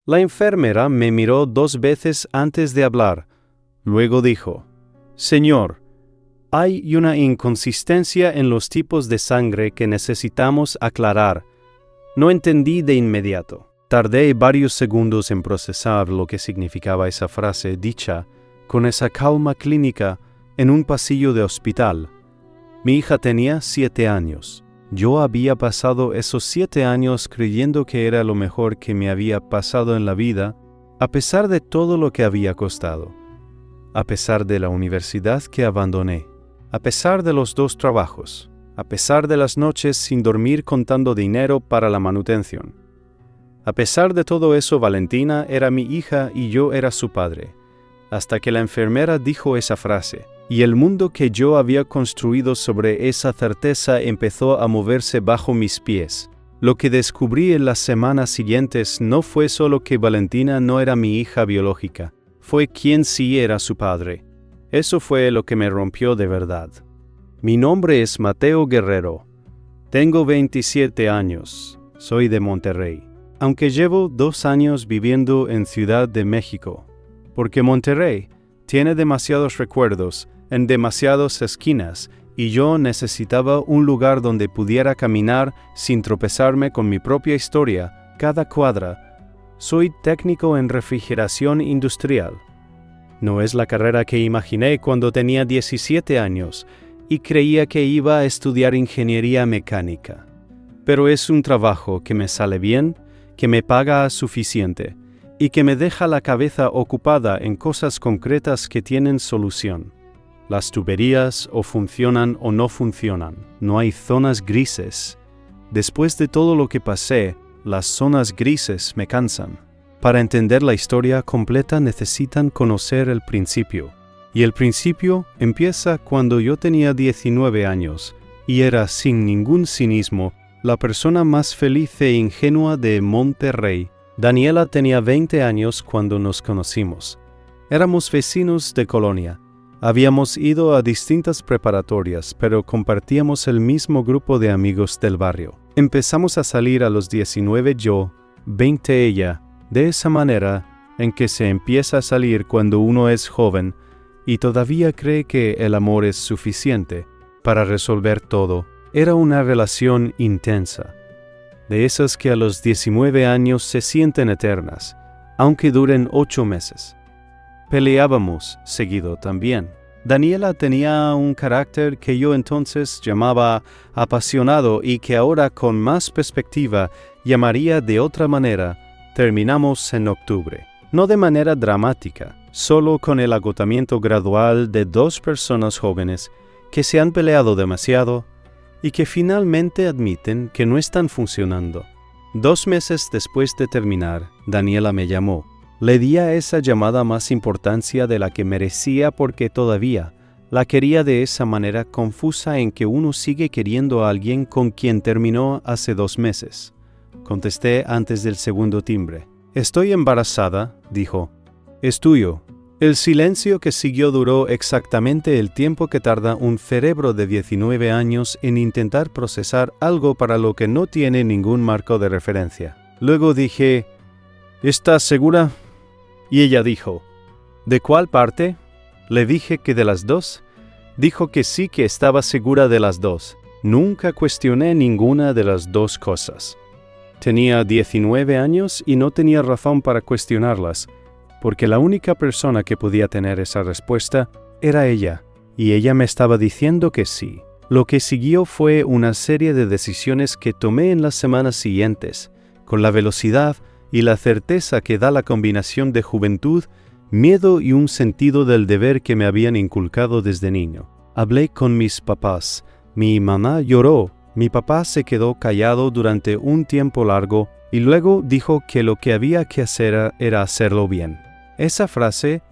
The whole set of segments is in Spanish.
La enfermera me miró 2 veces antes de hablar. Luego dijo: «Señor, hay una inconsistencia en los tipos de sangre que necesitamos aclarar». No entendí de inmediato. Tardé varios segundos en procesar lo que significaba esa frase dicha con esa calma clínica en un pasillo de hospital. Mi hija tenía 7 años. Yo había pasado esos 7 años creyendo que era lo mejor que me había pasado en la vida, a pesar de todo lo que había costado, a pesar de la universidad que abandoné, a pesar de los 2 trabajos, a pesar de las noches sin dormir contando dinero para la manutención. A pesar de todo eso, Valentina era mi hija y yo era su padre, hasta que la enfermera dijo esa frase. Y el mundo que yo había construido sobre esa certeza empezó a moverse bajo mis pies. Lo que descubrí en las semanas siguientes no fue solo que Valentina no era mi hija biológica, fue quien sí era su padre. Eso fue lo que me rompió de verdad. Mi nombre es Mateo Guerrero. Tengo 27 años. Soy de Monterrey. Aunque llevo 2 años viviendo en Ciudad de México, porque Monterrey tiene demasiados recuerdos en demasiadas esquinas y yo necesitaba un lugar donde pudiera caminar sin tropezarme con mi propia historia cada cuadra. Soy técnico en refrigeración industrial. No es la carrera que imaginé cuando tenía 17 años y creía que iba a estudiar ingeniería mecánica. Pero es un trabajo que me sale bien, que me paga suficiente y que me deja la cabeza ocupada en cosas concretas que tienen solución. Las tuberías o funcionan o no funcionan. No hay zonas grises. Después de todo lo que pasé, las zonas grises me cansan. Para entender la historia completa necesitan conocer el principio. Y el principio empieza cuando yo tenía 19 años y era, sin ningún cinismo, la persona más feliz e ingenua de Monterrey. Daniela tenía 20 años cuando nos conocimos. Éramos vecinos de colonia. Habíamos ido a distintas preparatorias, pero compartíamos el mismo grupo de amigos del barrio. Empezamos a salir a los 19 yo, 20 ella, de esa manera en que se empieza a salir cuando uno es joven y todavía cree que el amor es suficiente para resolver todo. Era una relación intensa, de esas que a los 19 años se sienten eternas, aunque duren 8 meses. Peleábamos seguido también. Daniela tenía un carácter que yo entonces llamaba apasionado y que ahora con más perspectiva llamaría de otra manera. Terminamos en octubre. No de manera dramática, solo con el agotamiento gradual de 2 personas jóvenes que se han peleado demasiado y que finalmente admiten que no están funcionando. 2 meses después de terminar, Daniela me llamó. Le di a esa llamada más importancia de la que merecía porque todavía la quería de esa manera confusa en que uno sigue queriendo a alguien con quien terminó hace 2 meses. Contesté antes del segundo timbre. «Estoy embarazada», dijo. «Es tuyo». El silencio que siguió duró exactamente el tiempo que tarda un cerebro de 19 años en intentar procesar algo para lo que no tiene ningún marco de referencia. Luego dije: «¿Estás segura?» Y ella dijo: «¿De cuál parte?» Le dije que de las 2. Dijo que sí, que estaba segura de las 2. Nunca cuestioné ninguna de las 2 cosas. Tenía 19 años y no tenía razón para cuestionarlas, porque la única persona que podía tener esa respuesta era ella, y ella me estaba diciendo que sí. Lo que siguió fue una serie de decisiones que tomé en las semanas siguientes, con la velocidad y la certeza que da la combinación de juventud, miedo y un sentido del deber que me habían inculcado desde niño. Hablé con mis papás. Mi mamá lloró. Mi papá se quedó callado durante un tiempo largo y luego dijo que lo que había que hacer era hacerlo bien. Esa frase,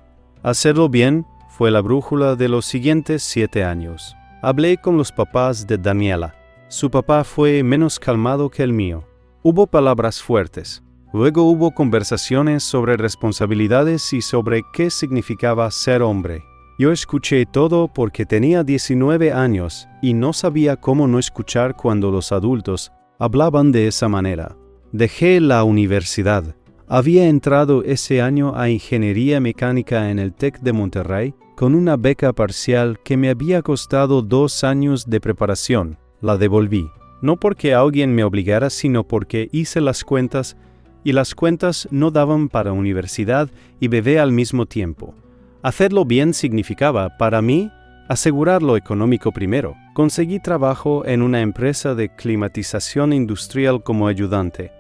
hacerlo bien, fue la brújula de los siguientes 7 años. Hablé con los papás de Daniela. Su papá fue menos calmado que el mío. Hubo palabras fuertes. Luego hubo conversaciones sobre responsabilidades y sobre qué significaba ser hombre. Yo escuché todo porque tenía 19 años y no sabía cómo no escuchar cuando los adultos hablaban de esa manera. Dejé la universidad. Había entrado ese año a Ingeniería Mecánica en el TEC de Monterrey con una beca parcial que me había costado 2 años de preparación. La devolví, no porque alguien me obligara, sino porque hice las cuentas y las cuentas no daban para universidad y bebé al mismo tiempo. Hacerlo bien significaba, para mí, asegurar lo económico primero. Conseguí trabajo en una empresa de climatización industrial como ayudante.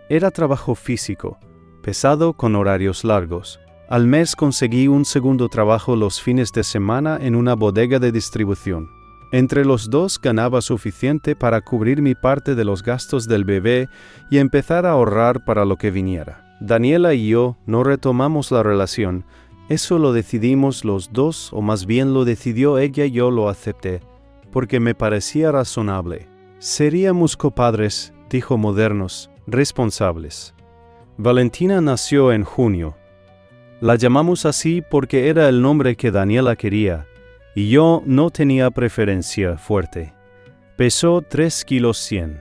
Era trabajo físico, pesado con horarios largos. Al mes conseguí un segundo trabajo los fines de semana en una bodega de distribución. Entre los dos ganaba suficiente para cubrir mi parte de los gastos del bebé y empezar a ahorrar para lo que viniera. Daniela y yo no retomamos la relación. Eso lo decidimos los dos, o más bien lo decidió ella y yo lo acepté, porque me parecía razonable. Seríamos copadres, dijo modernos, responsables. Valentina nació en junio. La llamamos así porque era el nombre que Daniela quería, y yo no tenía preferencia fuerte. Pesó 3 kilos 100.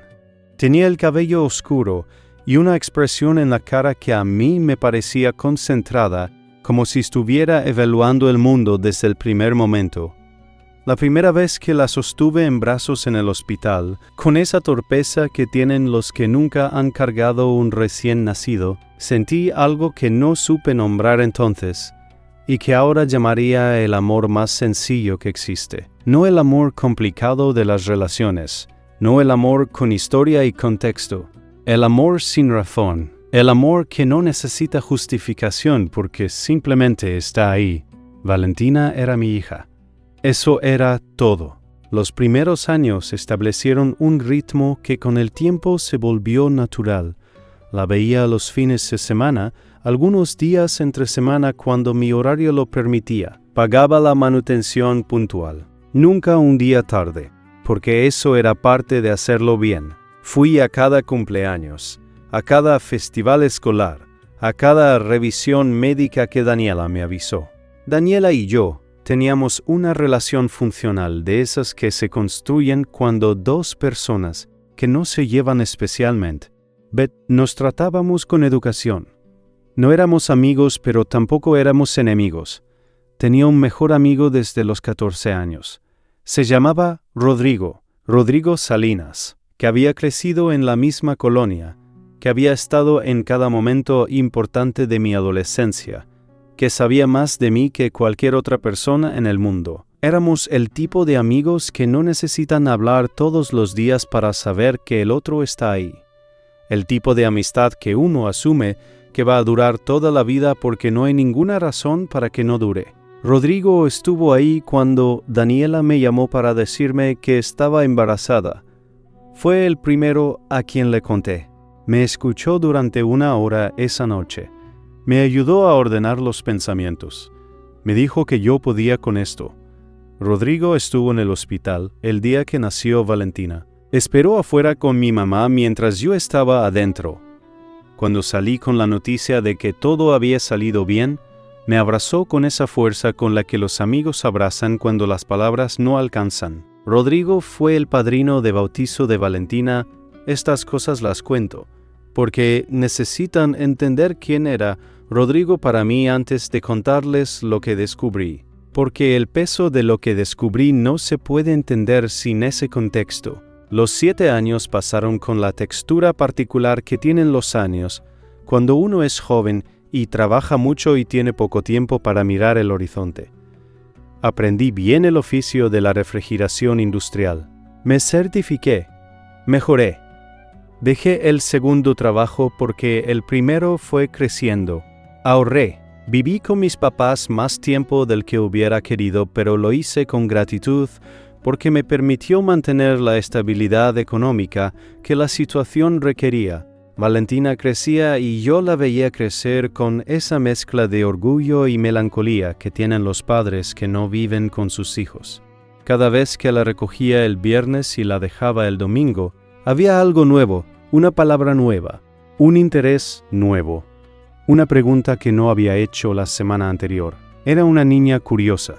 Tenía el cabello oscuro y una expresión en la cara que a mí me parecía concentrada, como si estuviera evaluando el mundo desde el primer momento. La primera vez que la sostuve en brazos en el hospital, con esa torpeza que tienen los que nunca han cargado un recién nacido, sentí algo que no supe nombrar entonces, y que ahora llamaría el amor más sencillo que existe. No el amor complicado de las relaciones, no el amor con historia y contexto, el amor sin razón. El amor que no necesita justificación porque simplemente está ahí. Valentina era mi hija. Eso era todo. Los primeros años establecieron un ritmo que con el tiempo se volvió natural. La veía los fines de semana, algunos días entre semana cuando mi horario lo permitía. Pagaba la manutención puntual. Nunca un día tarde, porque eso era parte de hacerlo bien. Fui a cada cumpleaños, a cada festival escolar, a cada revisión médica que Daniela me avisó. Daniela y yo teníamos una relación funcional de esas que se construyen cuando dos personas que no se llevan especialmente, nos tratábamos con educación. No éramos amigos, pero tampoco éramos enemigos. Tenía un mejor amigo desde los 14 años. Se llamaba Rodrigo Salinas, que había crecido en la misma colonia, que había estado en cada momento importante de mi adolescencia, que sabía más de mí que cualquier otra persona en el mundo. Éramos el tipo de amigos que no necesitan hablar todos los días para saber que el otro está ahí. El tipo de amistad que uno asume que va a durar toda la vida porque no hay ninguna razón para que no dure. Rodrigo estuvo ahí cuando Daniela me llamó para decirme que estaba embarazada. Fue el primero a quien le conté. Me escuchó durante 1 hora esa noche. Me ayudó a ordenar los pensamientos. Me dijo que yo podía con esto. Rodrigo estuvo en el hospital el día que nació Valentina. Esperó afuera con mi mamá mientras yo estaba adentro. Cuando salí con la noticia de que todo había salido bien, me abrazó con esa fuerza con la que los amigos abrazan cuando las palabras no alcanzan. Rodrigo fue el padrino de bautizo de Valentina. Estas cosas las cuento, porque necesitan entender quién era Rodrigo para mí antes de contarles lo que descubrí, porque el peso de lo que descubrí no se puede entender sin ese contexto. Los 7 años pasaron con la textura particular que tienen los años cuando uno es joven y trabaja mucho y tiene poco tiempo para mirar el horizonte. Aprendí bien el oficio de la refrigeración industrial. Me certifiqué, mejoré. Dejé el segundo trabajo porque el primero fue creciendo. Ahorré. Viví con mis papás más tiempo del que hubiera querido, pero lo hice con gratitud porque me permitió mantener la estabilidad económica que la situación requería. Valentina crecía y yo la veía crecer con esa mezcla de orgullo y melancolía que tienen los padres que no viven con sus hijos. Cada vez que la recogía el viernes y la dejaba el domingo, había algo nuevo, una palabra nueva, un interés nuevo, una pregunta que no había hecho la semana anterior. Era una niña curiosa,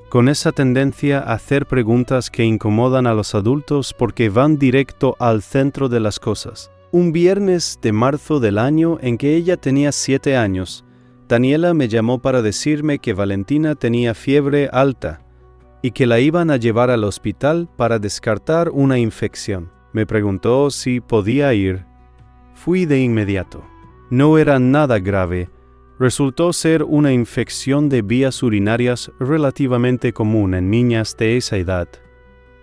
con esa tendencia a hacer preguntas que incomodan a los adultos porque van directo al centro de las cosas. Un viernes de marzo del año en que ella tenía 7 años, Daniela me llamó para decirme que Valentina tenía fiebre alta y que la iban a llevar al hospital para descartar una infección. Me preguntó si podía ir. Fui de inmediato. No era nada grave. Resultó ser una infección de vías urinarias relativamente común en niñas de esa edad.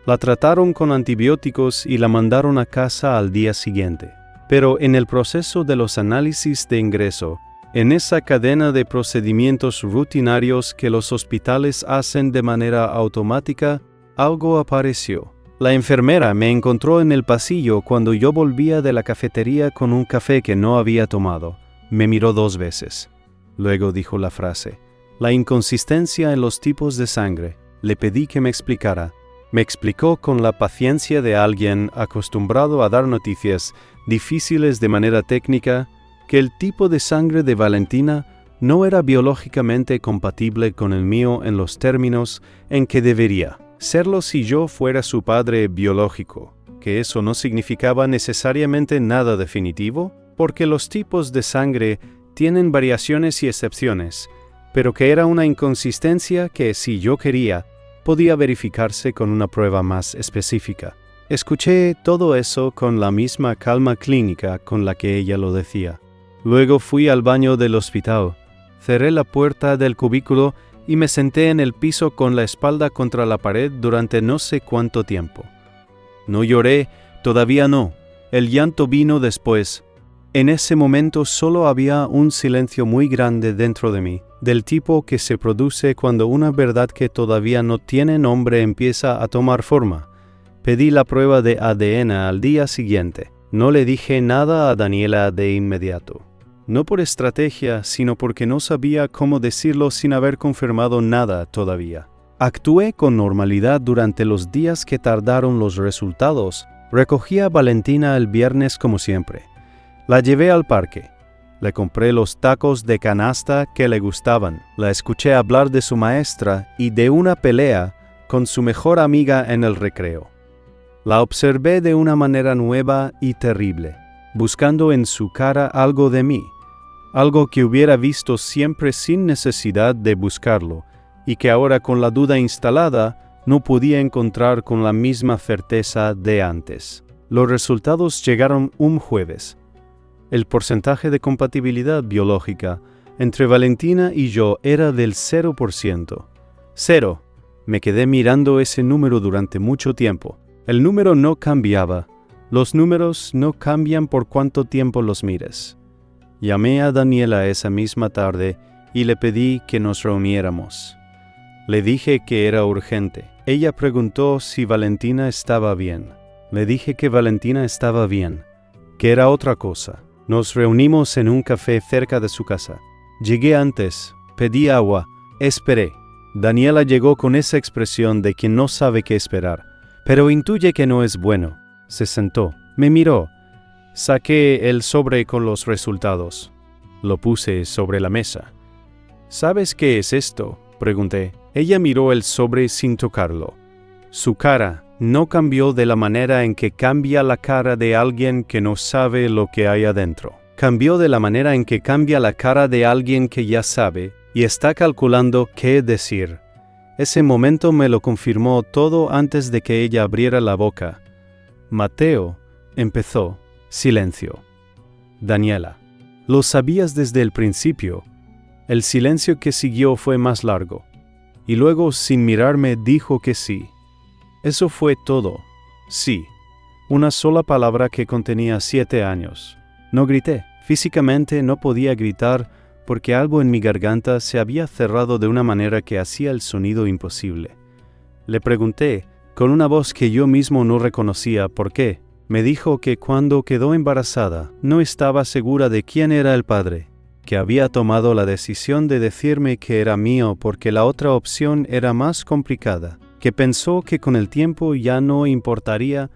La trataron con antibióticos y la mandaron a casa al día siguiente. Pero en el proceso de los análisis de ingreso, en esa cadena de procedimientos rutinarios que los hospitales hacen de manera automática, algo apareció. La enfermera me encontró en el pasillo cuando yo volvía de la cafetería con un café que no había tomado. Me miró 2 veces. Luego dijo la frase: la inconsistencia en los tipos de sangre. Le pedí que me explicara. Me explicó con la paciencia de alguien acostumbrado a dar noticias difíciles de manera técnica que el tipo de sangre de Valentina no era biológicamente compatible con el mío en los términos en que debería serlo si yo fuera su padre biológico, que eso no significaba necesariamente nada definitivo, porque los tipos de sangre tienen variaciones y excepciones, pero que era una inconsistencia que, si yo quería, podía verificarse con una prueba más específica. Escuché todo eso con la misma calma clínica con la que ella lo decía. Luego fui al baño del hospital, cerré la puerta del cubículo y me senté en el piso con la espalda contra la pared durante no sé cuánto tiempo. No lloré, todavía no. El llanto vino después. En ese momento solo había un silencio muy grande dentro de mí, del tipo que se produce cuando una verdad que todavía no tiene nombre empieza a tomar forma. Pedí la prueba de ADN al día siguiente. No le dije nada a Daniela de inmediato. No por estrategia, sino porque no sabía cómo decirlo sin haber confirmado nada todavía. Actué con normalidad durante los días que tardaron los resultados. Recogí a Valentina el viernes como siempre. La llevé al parque. Le compré los tacos de canasta que le gustaban. La escuché hablar de su maestra y de una pelea con su mejor amiga en el recreo. La observé de una manera nueva y terrible, buscando en su cara algo de mí, algo que hubiera visto siempre sin necesidad de buscarlo, y que ahora con la duda instalada no podía encontrar con la misma certeza de antes. Los resultados llegaron un jueves. El porcentaje de compatibilidad biológica entre Valentina y yo era del 0%. 0. Me quedé mirando ese número durante mucho tiempo. El número no cambiaba. Los números no cambian por cuánto tiempo los mires. Llamé a Daniela esa misma tarde y le pedí que nos reuniéramos. Le dije que era urgente. Ella preguntó si Valentina estaba bien. Le dije que Valentina estaba bien, que era otra cosa. Nos reunimos en un café cerca de su casa. Llegué antes, pedí agua, esperé. Daniela llegó con esa expresión de quien no sabe qué esperar, pero intuye que no es bueno. Se sentó, me miró. Saqué el sobre con los resultados. Lo puse sobre la mesa. ¿Sabes qué es esto?, pregunté. Ella miró el sobre sin tocarlo. Su cara no cambió de la manera en que cambia la cara de alguien que no sabe lo que hay adentro. Cambió de la manera en que cambia la cara de alguien que ya sabe y está calculando qué decir. Ese momento me lo confirmó todo antes de que ella abriera la boca. Mateo empezó. Silencio. Daniela. Lo sabías desde el principio. El silencio que siguió fue más largo. Y luego, sin mirarme, dijo que sí. Eso fue todo. Sí. Una sola palabra que contenía 7 años. No grité. Físicamente no podía gritar porque algo en mi garganta se había cerrado de una manera que hacía el sonido imposible. Le pregunté, con una voz que yo mismo no reconocía, ¿por qué? Me dijo que cuando quedó embarazada no estaba segura de quién era el padre, que había tomado la decisión de decirme que era mío porque la otra opción era más complicada, que pensó que con el tiempo ya no importaría.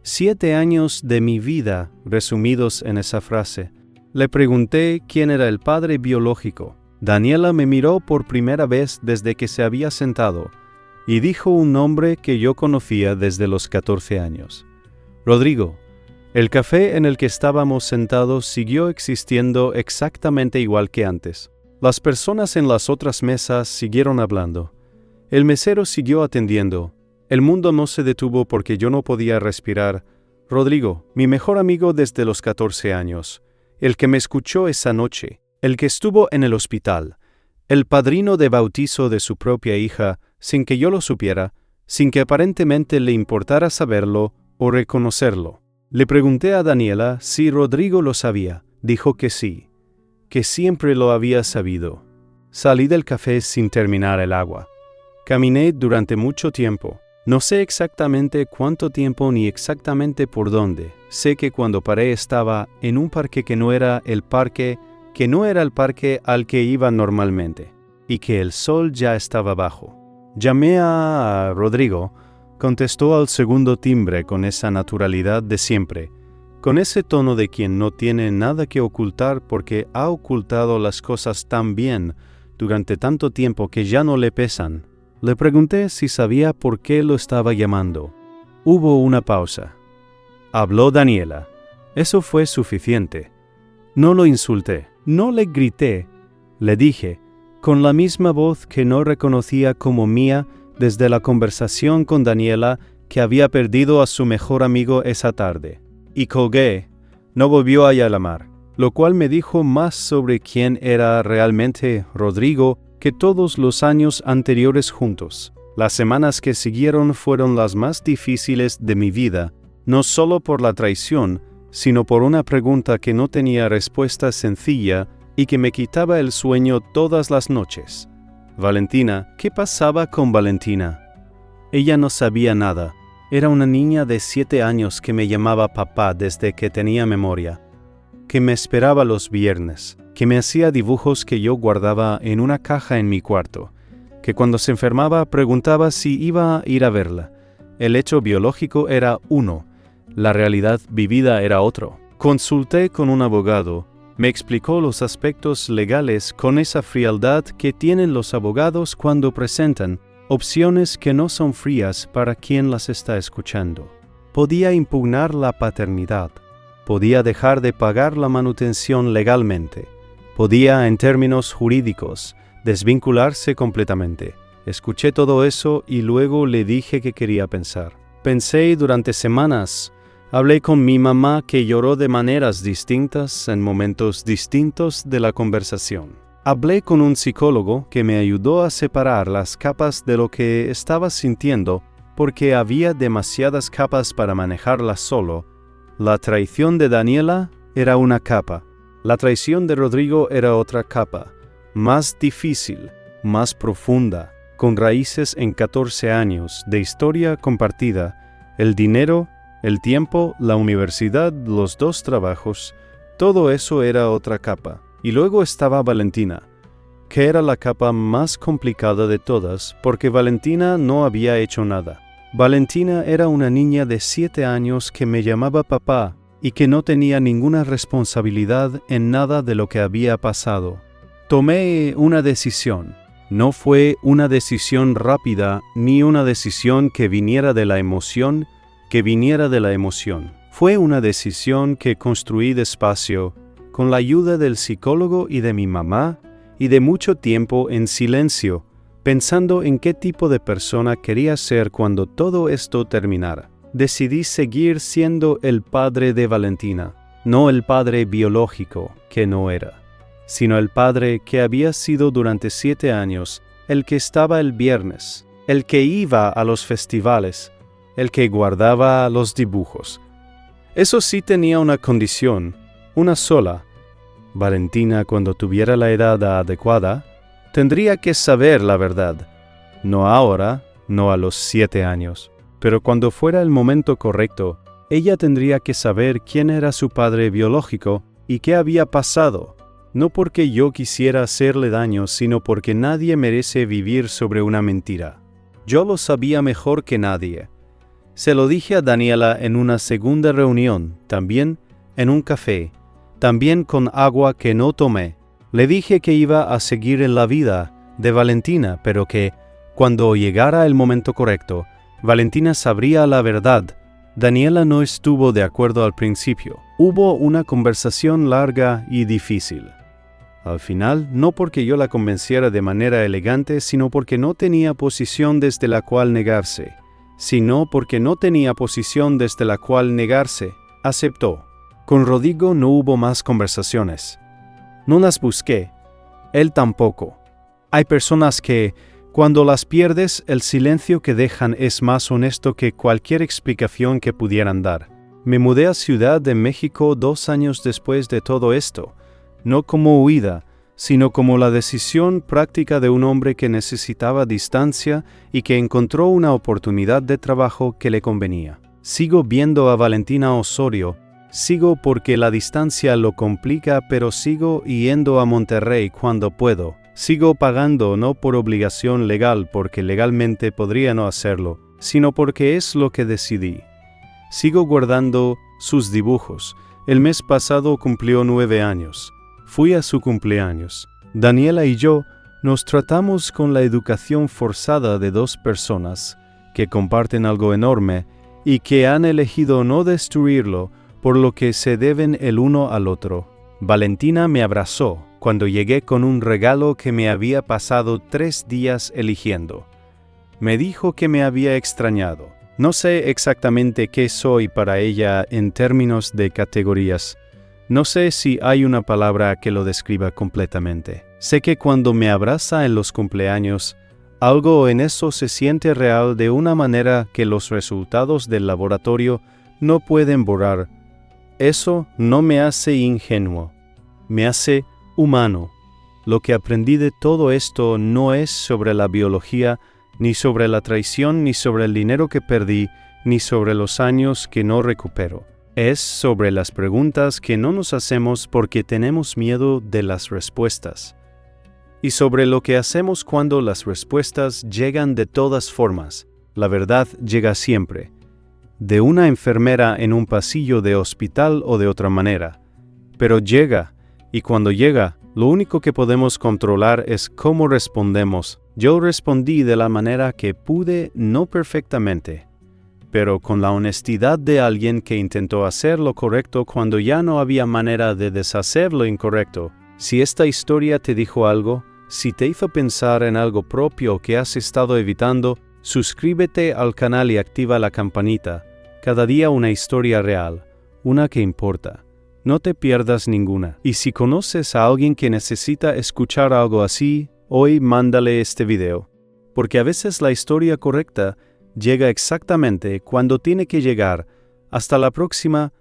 7 años de mi vida resumidos en esa frase. Le pregunté quién era el padre biológico. Daniela me miró por primera vez desde que se había sentado y dijo un nombre que yo conocía desde los 14 años. Rodrigo, el café en el que estábamos sentados siguió existiendo exactamente igual que antes. Las personas en las otras mesas siguieron hablando. El mesero siguió atendiendo. El mundo no se detuvo porque yo no podía respirar. Rodrigo, mi mejor amigo desde los 14 años, el que me escuchó esa noche, el que estuvo en el hospital, el padrino de bautizo de su propia hija, sin que yo lo supiera, sin que aparentemente le importara saberlo o reconocerlo. Le pregunté a Daniela si Rodrigo lo sabía. Dijo que sí, que siempre lo había sabido. Salí del café sin terminar el agua. Caminé durante mucho tiempo. No sé exactamente cuánto tiempo ni exactamente por dónde. Sé que cuando paré estaba en un parque que no era el parque al que iba normalmente, y que el sol ya estaba bajo. Llamé a Rodrigo. Contestó al segundo timbre con esa naturalidad de siempre, con ese tono de quien no tiene nada que ocultar porque ha ocultado las cosas tan bien durante tanto tiempo que ya no le pesan. Le pregunté si sabía por qué lo estaba llamando. Hubo una pausa. Habló Daniela. Eso fue suficiente. No lo insulté, no le grité. Le dije, con la misma voz que no reconocía como mía desde la conversación con Daniela, que había perdido a su mejor amigo esa tarde. Y colgué. No volvió a llamar, lo cual me dijo más sobre quién era realmente Rodrigo que todos los años anteriores juntos. Las semanas que siguieron fueron las más difíciles de mi vida, no solo por la traición, sino por una pregunta que no tenía respuesta sencilla y que me quitaba el sueño todas las noches. Valentina, ¿qué pasaba con Valentina? Ella no sabía nada. Era una niña de 7 años que me llamaba papá desde que tenía memoria, que me esperaba los viernes, que me hacía dibujos que yo guardaba en una caja en mi cuarto, que cuando se enfermaba preguntaba si iba a ir a verla. El hecho biológico era uno, la realidad vivida era otro. Consulté con un abogado. Me explicó los aspectos legales con esa frialdad que tienen los abogados cuando presentan opciones que no son frías para quien las está escuchando. Podía impugnar la paternidad, podía dejar de pagar la manutención legalmente, podía, en términos jurídicos, desvincularse completamente. Escuché todo eso y luego le dije que quería pensar. Pensé durante semanas. Hablé con mi mamá, que lloró de maneras distintas en momentos distintos de la conversación. Hablé con un psicólogo que me ayudó a separar las capas de lo que estaba sintiendo porque había demasiadas capas para manejarlas solo. La traición de Daniela era una capa. La traición de Rodrigo era otra capa, más difícil, más profunda, con raíces en 14 años de historia compartida, el dinero, el tiempo, la universidad, los 2 trabajos, todo eso era otra capa. Y luego estaba Valentina, que era la capa más complicada de todas, porque Valentina no había hecho nada. Valentina era una niña de 7 años que me llamaba papá y que no tenía ninguna responsabilidad en nada de lo que había pasado. Tomé una decisión. No fue una decisión rápida ni una decisión que viniera de la emoción, Fue una decisión que construí despacio, con la ayuda del psicólogo y de mi mamá, y de mucho tiempo en silencio, pensando en qué tipo de persona quería ser cuando todo esto terminara. Decidí seguir siendo el padre de Valentina, no el padre biológico que no era, sino el padre que había sido durante 7 años, el que estaba el viernes, el que iba a los festivales, el que guardaba los dibujos. Eso sí tenía una condición, una sola. Valentina, cuando tuviera la edad adecuada, tendría que saber la verdad. No ahora, no a los 7 años, pero cuando fuera el momento correcto, ella tendría que saber quién era su padre biológico y qué había pasado. No porque yo quisiera hacerle daño, sino porque nadie merece vivir sobre una mentira. Yo lo sabía mejor que nadie. Se lo dije a Daniela en una segunda reunión, también en un café, también con agua que no tomé. Le dije que iba a seguir en la vida de Valentina, pero que, cuando llegara el momento correcto, Valentina sabría la verdad, Daniela no estuvo de acuerdo al principio. Hubo una conversación larga y difícil. Al final, no porque yo la convenciera de manera elegante, sino porque no tenía posición desde la cual negarse. Aceptó. Con Rodrigo no hubo más conversaciones. No las busqué. Él tampoco. Hay personas que, cuando las pierdes, el silencio que dejan es más honesto que cualquier explicación que pudieran dar. Me mudé a Ciudad de México 2 años después de todo esto, no como huida, sino como la decisión práctica de un hombre que necesitaba distancia y que encontró una oportunidad de trabajo que le convenía. Sigo viendo a Valentina Osorio, sigo porque la distancia lo complica, pero sigo yendo a Monterrey cuando puedo. Sigo pagando no por obligación legal, porque legalmente podría no hacerlo, sino porque es lo que decidí. Sigo guardando sus dibujos. El mes pasado cumplió 9 años. Fui a su cumpleaños. Daniela y yo nos tratamos con la educación forzada de 2 personas que comparten algo enorme y que han elegido no destruirlo, por lo que se deben el uno al otro. Valentina me abrazó cuando llegué con un regalo que me había pasado 3 días eligiendo. Me dijo que me había extrañado. No sé exactamente qué soy para ella en términos de categorías. No sé si hay una palabra que lo describa completamente. Sé que cuando me abraza en los cumpleaños, algo en eso se siente real de una manera que los resultados del laboratorio no pueden borrar. Eso no me hace ingenuo, me hace humano. Lo que aprendí de todo esto no es sobre la biología, ni sobre la traición, ni sobre el dinero que perdí, ni sobre los años que no recupero. Es sobre las preguntas que no nos hacemos porque tenemos miedo de las respuestas. Y sobre lo que hacemos cuando las respuestas llegan de todas formas. La verdad llega siempre. De una enfermera en un pasillo de hospital o de otra manera. Pero llega, y cuando llega, lo único que podemos controlar es cómo respondemos. Yo respondí de la manera que pude, no perfectamente, pero con la honestidad de alguien que intentó hacer lo correcto cuando ya no había manera de deshacer lo incorrecto. Si esta historia te dijo algo, si te hizo pensar en algo propio que has estado evitando, suscríbete al canal y activa la campanita. Cada día una historia real, una que importa. No te pierdas ninguna. Y si conoces a alguien que necesita escuchar algo así, hoy mándale este video. Porque a veces la historia correcta llega exactamente cuando tiene que llegar. Hasta la próxima.